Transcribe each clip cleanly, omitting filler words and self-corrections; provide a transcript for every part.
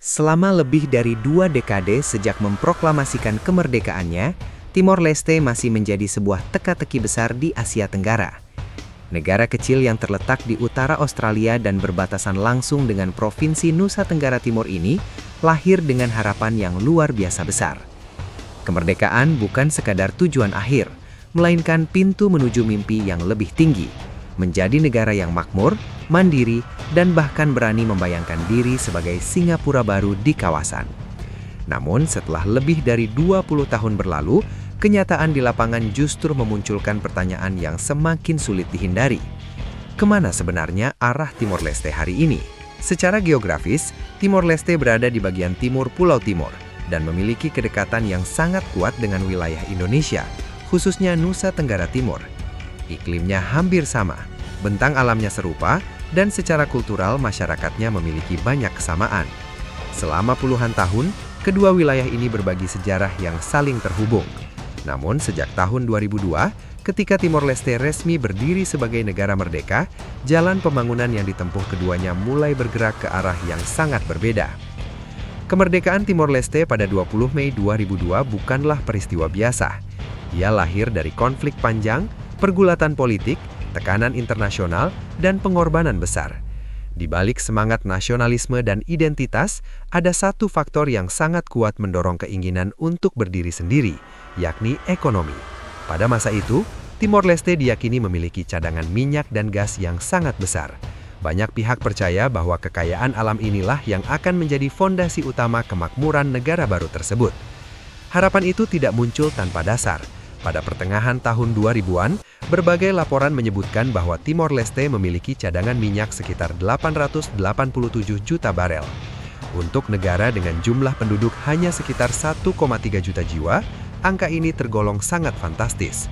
Selama lebih dari 2 dekade sejak memproklamasikan kemerdekaannya, Timor Leste masih menjadi sebuah teka-teki besar di Asia Tenggara. Negara kecil yang terletak di utara Australia dan berbatasan langsung dengan Provinsi Nusa Tenggara Timur ini lahir dengan harapan yang luar biasa besar. Kemerdekaan bukan sekadar tujuan akhir, melainkan pintu menuju mimpi yang lebih tinggi, menjadi negara yang makmur, mandiri, dan bahkan berani membayangkan diri sebagai Singapura baru di kawasan. Namun setelah lebih dari 20 tahun berlalu, kenyataan di lapangan justru memunculkan pertanyaan yang semakin sulit dihindari. Kemana sebenarnya arah Timor Leste hari ini? Secara geografis, Timor Leste berada di bagian timur Pulau Timor dan memiliki kedekatan yang sangat kuat dengan wilayah Indonesia, khususnya Nusa Tenggara Timur. Iklimnya hampir sama, bentang alamnya serupa, dan secara kultural masyarakatnya memiliki banyak kesamaan. Selama puluhan tahun, kedua wilayah ini berbagi sejarah yang saling terhubung. Namun sejak tahun 2002, ketika Timor Leste resmi berdiri sebagai negara merdeka, jalan pembangunan yang ditempuh keduanya mulai bergerak ke arah yang sangat berbeda. Kemerdekaan Timor Leste pada 20 Mei 2002 bukanlah peristiwa biasa. Ia lahir dari konflik panjang, pergulatan politik, tekanan internasional, dan pengorbanan besar. Di balik semangat nasionalisme dan identitas, ada satu faktor yang sangat kuat mendorong keinginan untuk berdiri sendiri, yakni ekonomi. Pada masa itu, Timor Leste diyakini memiliki cadangan minyak dan gas yang sangat besar. Banyak pihak percaya bahwa kekayaan alam inilah yang akan menjadi fondasi utama kemakmuran negara baru tersebut. Harapan itu tidak muncul tanpa dasar. Pada pertengahan tahun 2000-an, berbagai laporan menyebutkan bahwa Timor Leste memiliki cadangan minyak sekitar 887 juta barel. Untuk negara dengan jumlah penduduk hanya sekitar 1,3 juta jiwa, angka ini tergolong sangat fantastis.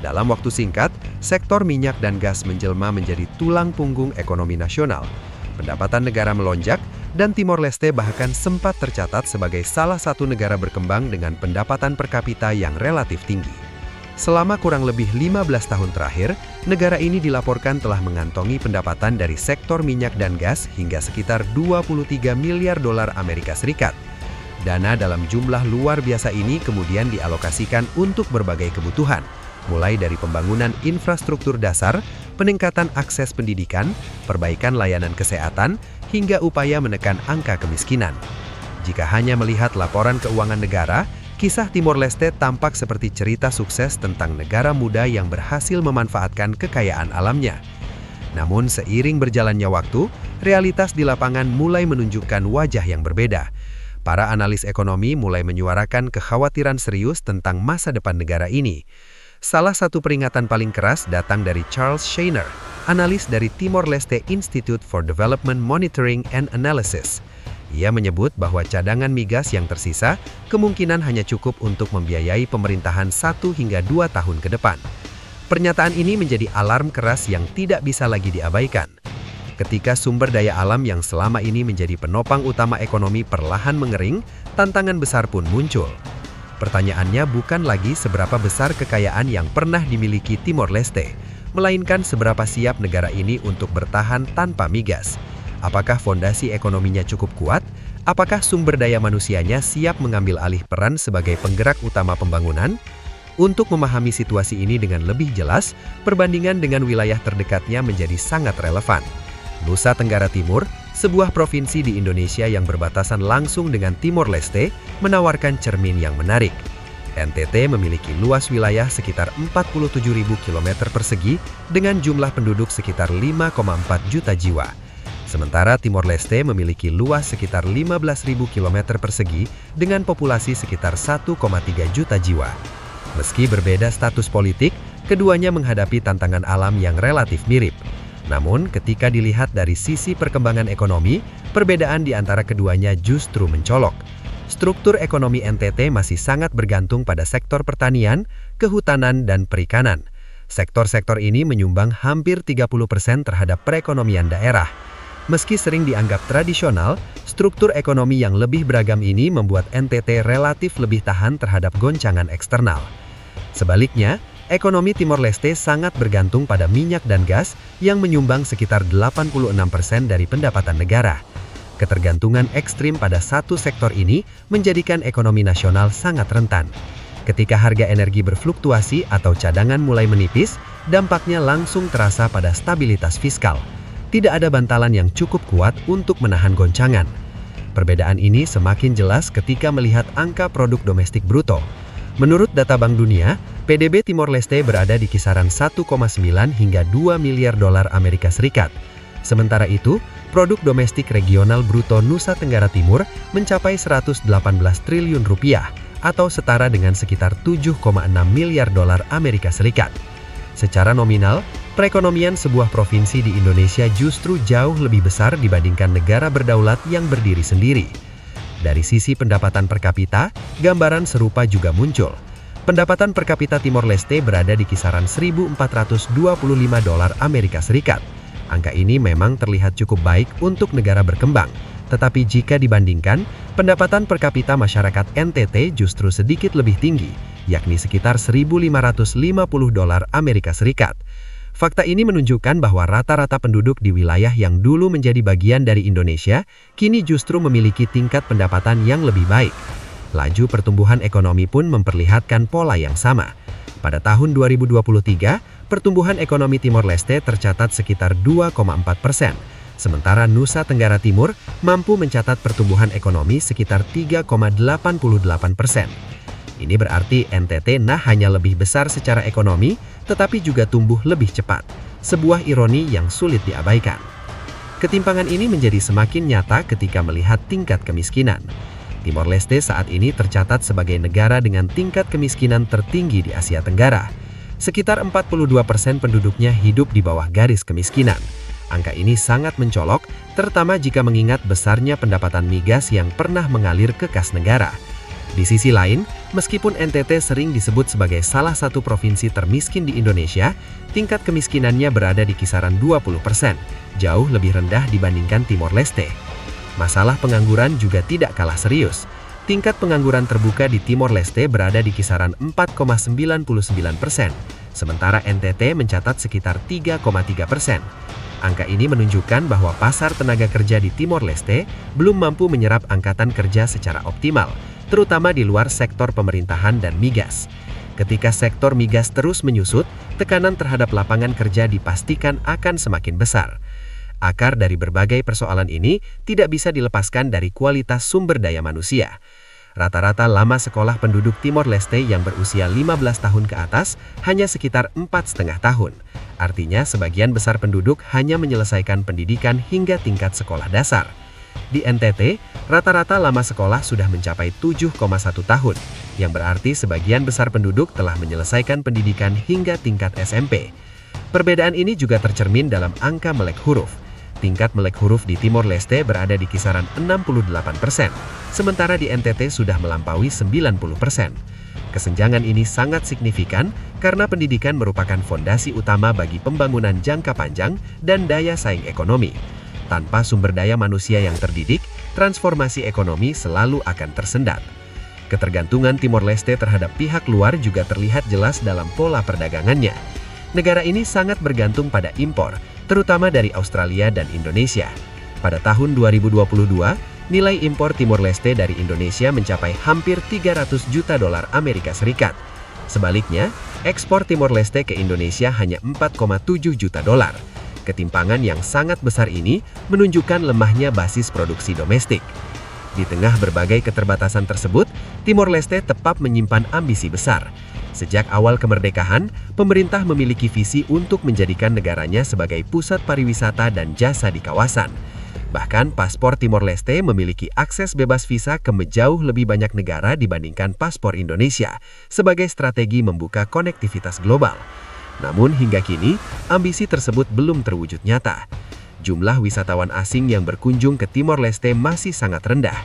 Dalam waktu singkat, sektor minyak dan gas menjelma menjadi tulang punggung ekonomi nasional. Pendapatan negara melonjak, dan Timor Leste bahkan sempat tercatat sebagai salah satu negara berkembang dengan pendapatan per kapita yang relatif tinggi. Selama kurang lebih 15 tahun terakhir, negara ini dilaporkan telah mengantongi pendapatan dari sektor minyak dan gas hingga sekitar 23 miliar dolar Amerika Serikat. Dana dalam jumlah luar biasa ini kemudian dialokasikan untuk berbagai kebutuhan, mulai dari pembangunan infrastruktur dasar, peningkatan akses pendidikan, perbaikan layanan kesehatan, hingga upaya menekan angka kemiskinan. Jika hanya melihat laporan keuangan negara, kisah Timor Leste tampak seperti cerita sukses tentang negara muda yang berhasil memanfaatkan kekayaan alamnya. Namun seiring berjalannya waktu, realitas di lapangan mulai menunjukkan wajah yang berbeda. Para analis ekonomi mulai menyuarakan kekhawatiran serius tentang masa depan negara ini. Salah satu peringatan paling keras datang dari Charles Shainer, analis dari Timor Leste Institute for Development Monitoring and Analysis. Ia menyebut bahwa cadangan migas yang tersisa kemungkinan hanya cukup untuk membiayai pemerintahan 1 hingga 2 tahun ke depan. Pernyataan ini menjadi alarm keras yang tidak bisa lagi diabaikan. Ketika sumber daya alam yang selama ini menjadi penopang utama ekonomi perlahan mengering, tantangan besar pun muncul. Pertanyaannya bukan lagi seberapa besar kekayaan yang pernah dimiliki Timor Leste, melainkan seberapa siap negara ini untuk bertahan tanpa migas. Apakah fondasi ekonominya cukup kuat? Apakah sumber daya manusianya siap mengambil alih peran sebagai penggerak utama pembangunan? Untuk memahami situasi ini dengan lebih jelas, perbandingan dengan wilayah terdekatnya menjadi sangat relevan. Nusa Tenggara Timur, sebuah provinsi di Indonesia yang berbatasan langsung dengan Timor Leste, menawarkan cermin yang menarik. NTT memiliki luas wilayah sekitar 47.000 km persegi dengan jumlah penduduk sekitar 5,4 juta jiwa. Sementara Timor Leste memiliki luas sekitar 15.000 km persegi dengan populasi sekitar 1,3 juta jiwa. Meski berbeda status politik, keduanya menghadapi tantangan alam yang relatif mirip. Namun, ketika dilihat dari sisi perkembangan ekonomi, perbedaan di antara keduanya justru mencolok. Struktur ekonomi NTT masih sangat bergantung pada sektor pertanian, kehutanan, dan perikanan. Sektor-sektor ini menyumbang hampir 30% terhadap perekonomian daerah. Meski sering dianggap tradisional, struktur ekonomi yang lebih beragam ini membuat NTT relatif lebih tahan terhadap goncangan eksternal. Sebaliknya, ekonomi Timor Leste sangat bergantung pada minyak dan gas yang menyumbang sekitar 86% dari pendapatan negara. Ketergantungan ekstrim pada satu sektor ini menjadikan ekonomi nasional sangat rentan. Ketika harga energi berfluktuasi atau cadangan mulai menipis, dampaknya langsung terasa pada stabilitas fiskal. Tidak ada bantalan yang cukup kuat untuk menahan goncangan. Perbedaan ini semakin jelas ketika melihat angka produk domestik bruto. Menurut data Bank Dunia, PDB Timor Leste berada di kisaran 1,9 hingga 2 miliar dolar Amerika Serikat. Sementara itu, produk domestik regional bruto Nusa Tenggara Timur mencapai 118 triliun rupiah atau setara dengan sekitar 7,6 miliar dolar Amerika Serikat. Secara nominal, perekonomian sebuah provinsi di Indonesia justru jauh lebih besar dibandingkan negara berdaulat yang berdiri sendiri. Dari sisi pendapatan per kapita, gambaran serupa juga muncul. Pendapatan per kapita Timor Leste berada di kisaran 1.425 dolar Amerika Serikat. Angka ini memang terlihat cukup baik untuk negara berkembang, tetapi jika dibandingkan, pendapatan per kapita masyarakat NTT justru sedikit lebih tinggi, yakni sekitar 1.550 dolar Amerika Serikat. Fakta ini menunjukkan bahwa rata-rata penduduk di wilayah yang dulu menjadi bagian dari Indonesia, kini justru memiliki tingkat pendapatan yang lebih baik. Laju pertumbuhan ekonomi pun memperlihatkan pola yang sama. Pada tahun 2023, pertumbuhan ekonomi Timor Leste tercatat sekitar 2,4%, sementara Nusa Tenggara Timur mampu mencatat pertumbuhan ekonomi sekitar 3,88%. Ini berarti NTT hanya lebih besar secara ekonomi, tetapi juga tumbuh lebih cepat. Sebuah ironi yang sulit diabaikan. Ketimpangan ini menjadi semakin nyata ketika melihat tingkat kemiskinan. Timor Leste saat ini tercatat sebagai negara dengan tingkat kemiskinan tertinggi di Asia Tenggara. Sekitar 42% penduduknya hidup di bawah garis kemiskinan. Angka ini sangat mencolok, terutama jika mengingat besarnya pendapatan migas yang pernah mengalir ke kas negara. Di sisi lain, meskipun NTT sering disebut sebagai salah satu provinsi termiskin di Indonesia, tingkat kemiskinannya berada di kisaran 20%, jauh lebih rendah dibandingkan Timor Leste. Masalah pengangguran juga tidak kalah serius. Tingkat pengangguran terbuka di Timor Leste berada di kisaran 4,99%, sementara NTT mencatat sekitar 3,3%. Angka ini menunjukkan bahwa pasar tenaga kerja di Timor Leste belum mampu menyerap angkatan kerja secara optimal, terutama di luar sektor pemerintahan dan migas. Ketika sektor migas terus menyusut, tekanan terhadap lapangan kerja dipastikan akan semakin besar. Akar dari berbagai persoalan ini tidak bisa dilepaskan dari kualitas sumber daya manusia. Rata-rata lama sekolah penduduk Timor Leste yang berusia 15 tahun ke atas hanya sekitar 4,5 tahun. Artinya sebagian besar penduduk hanya menyelesaikan pendidikan hingga tingkat sekolah dasar. Di NTT, rata-rata lama sekolah sudah mencapai 7,1 tahun, yang berarti sebagian besar penduduk telah menyelesaikan pendidikan hingga tingkat SMP. Perbedaan ini juga tercermin dalam angka melek huruf. Tingkat melek huruf di Timor Leste berada di kisaran 68%, sementara di NTT sudah melampaui 90%. Kesenjangan ini sangat signifikan karena pendidikan merupakan fondasi utama bagi pembangunan jangka panjang dan daya saing ekonomi. Tanpa sumber daya manusia yang terdidik, transformasi ekonomi selalu akan tersendat. Ketergantungan Timor Leste terhadap pihak luar juga terlihat jelas dalam pola perdagangannya. Negara ini sangat bergantung pada impor, terutama dari Australia dan Indonesia. Pada tahun 2022, nilai impor Timor Leste dari Indonesia mencapai hampir 300 juta dolar Amerika Serikat. Sebaliknya, ekspor Timor Leste ke Indonesia hanya 4,7 juta dolar. Ketimpangan yang sangat besar ini menunjukkan lemahnya basis produksi domestik. Di tengah berbagai keterbatasan tersebut, Timor Leste tetap menyimpan ambisi besar. Sejak awal kemerdekaan, pemerintah memiliki visi untuk menjadikan negaranya sebagai pusat pariwisata dan jasa di kawasan. Bahkan paspor Timor Leste memiliki akses bebas visa ke jauh lebih banyak negara dibandingkan paspor Indonesia, sebagai strategi membuka konektivitas global. Namun hingga kini, ambisi tersebut belum terwujud nyata. Jumlah wisatawan asing yang berkunjung ke Timor Leste masih sangat rendah.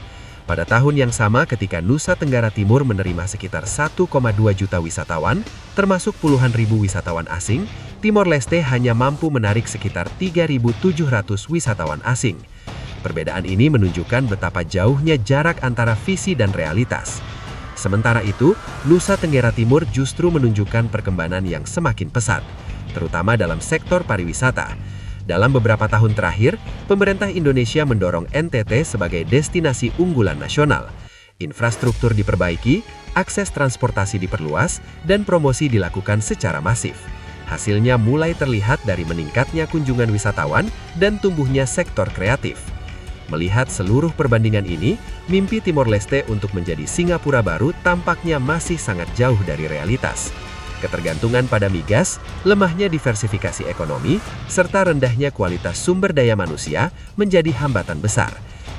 Pada tahun yang sama ketika Nusa Tenggara Timur menerima sekitar 1,2 juta wisatawan, termasuk puluhan ribu wisatawan asing, Timor Leste hanya mampu menarik sekitar 3.700 wisatawan asing. Perbedaan ini menunjukkan betapa jauhnya jarak antara visi dan realitas. Sementara itu, Nusa Tenggara Timur justru menunjukkan perkembangan yang semakin pesat, terutama dalam sektor pariwisata. Dalam beberapa tahun terakhir, pemerintah Indonesia mendorong NTT sebagai destinasi unggulan nasional. Infrastruktur diperbaiki, akses transportasi diperluas, dan promosi dilakukan secara masif. Hasilnya mulai terlihat dari meningkatnya kunjungan wisatawan dan tumbuhnya sektor kreatif. Melihat seluruh perbandingan ini, mimpi Timor Leste untuk menjadi Singapura baru tampaknya masih sangat jauh dari realitas. Ketergantungan pada migas, lemahnya diversifikasi ekonomi, serta rendahnya kualitas sumber daya manusia menjadi hambatan besar.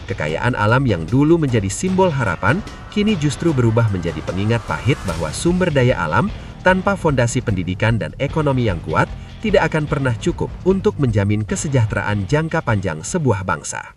Kekayaan alam yang dulu menjadi simbol harapan, kini justru berubah menjadi pengingat pahit bahwa sumber daya alam tanpa fondasi pendidikan dan ekonomi yang kuat tidak akan pernah cukup untuk menjamin kesejahteraan jangka panjang sebuah bangsa.